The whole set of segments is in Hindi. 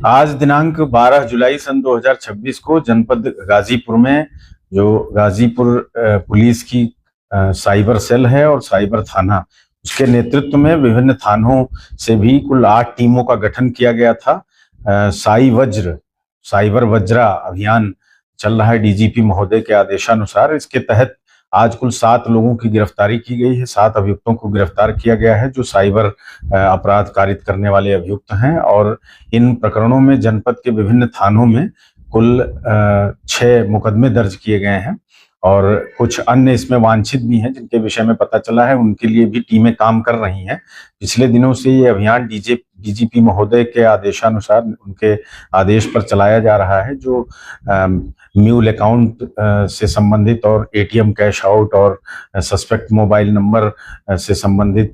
आज दिनांक 12 जुलाई सन 2026 को जनपद गाजीपुर में जो गाजीपुर पुलिस की साइबर सेल है और साइबर थाना, उसके नेतृत्व में विभिन्न थानों से भी कुल 8 टीमों का गठन किया गया था। साइबर वज्रा अभियान चल रहा है डीजीपी महोदय के आदेशानुसार। इसके तहत आज कुल 7 लोगों की गिरफ्तारी की गई है। 7 अभियुक्तों को गिरफ्तार किया गया है जो साइबर अपराध कारित करने वाले अभियुक्त हैं, और इन प्रकरणों में जनपद के विभिन्न थानों में कुल 6 मुकदमे दर्ज किए गए हैं, और कुछ अन्य इसमें वांछित भी हैं जिनके विषय में पता चला है, उनके लिए भी टीमें काम कर रही हैं। पिछले दिनों से ये अभियान डीजीपी महोदय के आदेशानुसार, उनके आदेश पर चलाया जा रहा है। जो म्यूल अकाउंट से संबंधित और एटीएम कैश आउट और सस्पेक्ट मोबाइल नंबर से संबंधित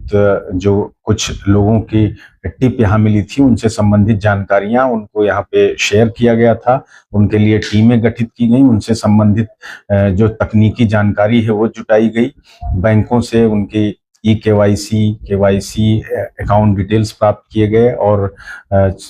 जो कुछ लोगों की टिप यहाँ मिली थी, उनसे संबंधित जानकारियां उनको यहाँ पे शेयर किया गया था। उनके लिए टीमें गठित की गई, उनसे संबंधित जो तकनीकी जानकारी है वो जुटाई गई। बैंकों से उनकी केवाईसी अकाउंट डिटेल्स प्राप्त किए गए, और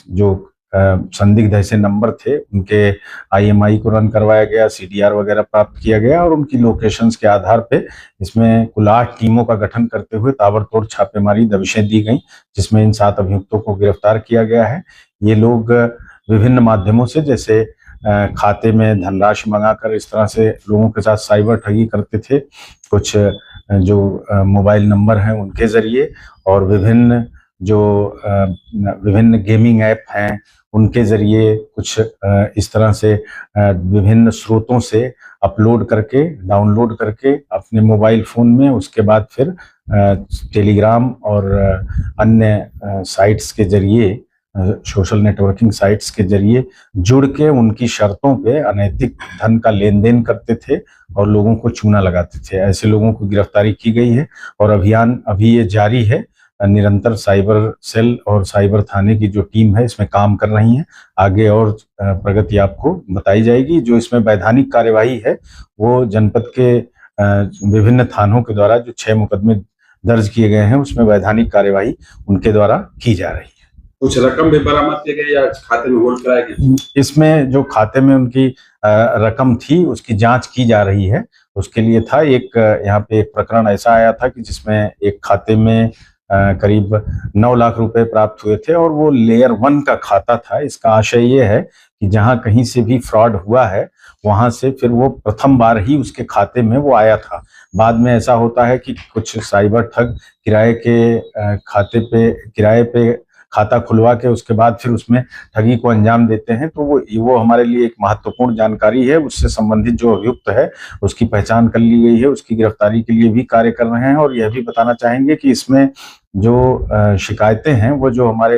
जो संदिग्ध ऐसे नंबर थे उनके आईएमआई को रन करवाया गया, सीडीआर वगैरह प्राप्त किया गया, और उनकी लोकेशंस के आधार पे इसमें कुल 8 टीमों का गठन करते हुए ताबड़तोड़ छापेमारी दबिशें दी गई, जिसमें इन 7 अभियुक्तों को गिरफ्तार किया गया है। ये लोग विभिन्न माध्यमों से, जैसे खाते में धनराशि मंगाकर इस तरह से लोगों के साथ साइबर ठगी करते थे, कुछ जो मोबाइल नंबर हैं उनके जरिए, और विभिन्न गेमिंग ऐप हैं उनके जरिए, कुछ इस तरह से विभिन्न स्रोतों से अपलोड करके, डाउनलोड करके अपने मोबाइल फोन में, उसके बाद फिर टेलीग्राम और अन्य साइट्स के जरिए, सोशल नेटवर्किंग साइट्स के जरिए जुड़ के उनकी शर्तों पे अनैतिक धन का लेन देन करते थे और लोगों को चूना लगाते थे। ऐसे लोगों को गिरफ्तारी की गई है, और अभियान अभी ये जारी है। निरंतर साइबर सेल और साइबर थाने की जो टीम है इसमें काम कर रही है। आगे और प्रगति आपको बताई जाएगी। जो इसमें वैधानिक कार्यवाही है वो जनपद के विभिन्न थानों के द्वारा जो 6 मुकदमे दर्ज किए गए हैं उसमें वैधानिक कार्यवाही उनके द्वारा की जा रही है। कुछ रकम भी बरामद की गई या खाते में होल्ड कराई गई? इसमें जो खाते में उनकी रकम थी उसकी जांच की जा रही है। उसके लिए था एक, यहाँ पे एक प्रकरण ऐसा आया था कि जिसमें एक खाते में करीब 9 लाख रुपए प्राप्त हुए थे, और वो लेयर 1 का खाता था। इसका आशय ये है कि जहां कहीं से भी फ्रॉड हुआ है वहां से फिर वो प्रथम बार ही उसके खाते में वो आया था। बाद में ऐसा होता है कि कुछ साइबर ठग किराए पे खाता खुलवा के उसके बाद फिर उसमें ठगी को अंजाम देते हैं। तो वो हमारे लिए एक महत्वपूर्ण जानकारी है। उससे संबंधित जो अभियुक्त है उसकी पहचान कर ली गई है, उसकी गिरफ्तारी के लिए भी कार्य कर रहे हैं। और यह भी बताना चाहेंगे कि इसमें जो शिकायतें हैं वो जो हमारे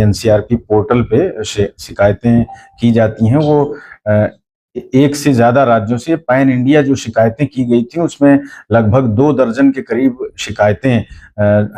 एनसीआरपी पोर्टल पे शिकायतें की जाती हैं, वो एक से ज्यादा राज्यों से पैन इंडिया जो शिकायतें की गई थी उसमें लगभग 2 दर्जन के करीब शिकायतें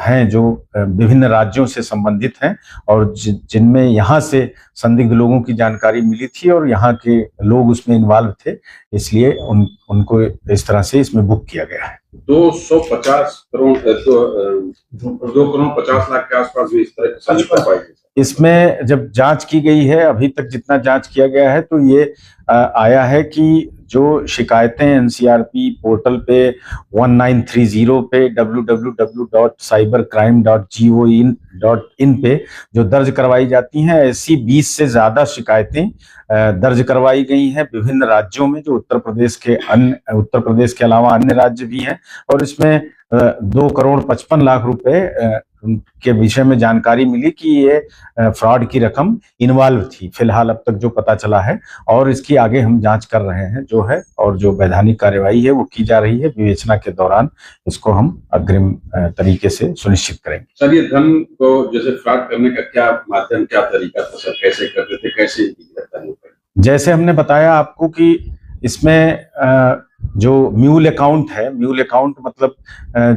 हैं जो विभिन्न राज्यों से संबंधित हैं, और जिनमें यहाँ से संदिग्ध लोगों की जानकारी मिली थी और यहाँ के लोग उसमें इन्वॉल्व थे, इसलिए उनको इस तरह से इसमें बुक किया गया है। 250 करोड़ 2 करोड़ 50 लाख के आसपास भी इस तरह की इसमें जब जांच की गई है, अभी तक जितना जांच किया गया है, तो ये आया है कि जो शिकायतें एनसीआरपी पोर्टल पे 1930 पे www.cybercrime.gov.in पे जो दर्ज करवाई जाती हैं, ऐसी 20 से ज्यादा शिकायतें दर्ज करवाई गई हैं विभिन्न राज्यों में, जो उत्तर प्रदेश के अलावा अन्य राज्य भी हैं। और इसमें 2 करोड़ 55 लाख रुपए के विषय में जानकारी मिली कि ये फ्रॉड की रकम इन्वॉल्व थी। फिलहाल अब तक जो पता चला है, और इसकी आगे हम जांच कर रहे हैं जो है, और जो वैधानिक कार्यवाही है वो की जा रही है। विवेचना के दौरान इसको हम अग्रिम तरीके से सुनिश्चित करेंगे। सर, ये धन को जैसे फ्रॉड करने का क्या माध्यम, क्या तरीका था सर? कैसे करते थे, कैसे? जैसे हमने बताया आपको कि इसमें जो म्यूल अकाउंट है, म्यूल अकाउंट मतलब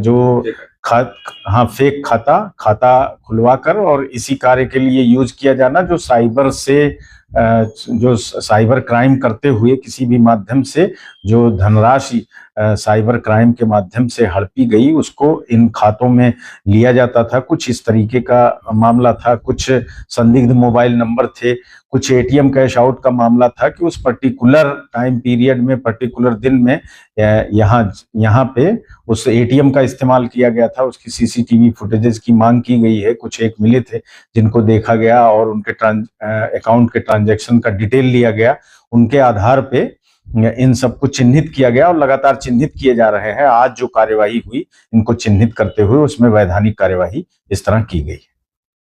जो फेक खाता खुलवा कर और इसी कार्य के लिए यूज किया जाना, जो साइबर से जो साइबर क्राइम करते हुए किसी भी माध्यम से जो धनराशि साइबर क्राइम के माध्यम से हड़पी गई उसको इन खातों में लिया जाता था। कुछ इस तरीके का मामला था, कुछ संदिग्ध मोबाइल नंबर थे, कुछ एटीएम कैश आउट का मामला था कि उस पर्टिकुलर टाइम पीरियड में, पर्टिकुलर दिन में यहाँ पे उस एटीएम का इस्तेमाल किया गया था। उसकी सीसीटीवी फुटेजेस की मांग की गई है। कुछ एक मिले थे जिनको देखा गया और उनके अकाउंट के ट्रांजैक्शन का डिटेल लिया गया। उनके आधार पे इन सबको चिन्हित किया गया और लगातार चिन्हित किए जा रहे हैं। आज जो कार्यवाही हुई इनको चिन्हित करते हुए उसमें वैधानिक कार्यवाही इस तरह की गई।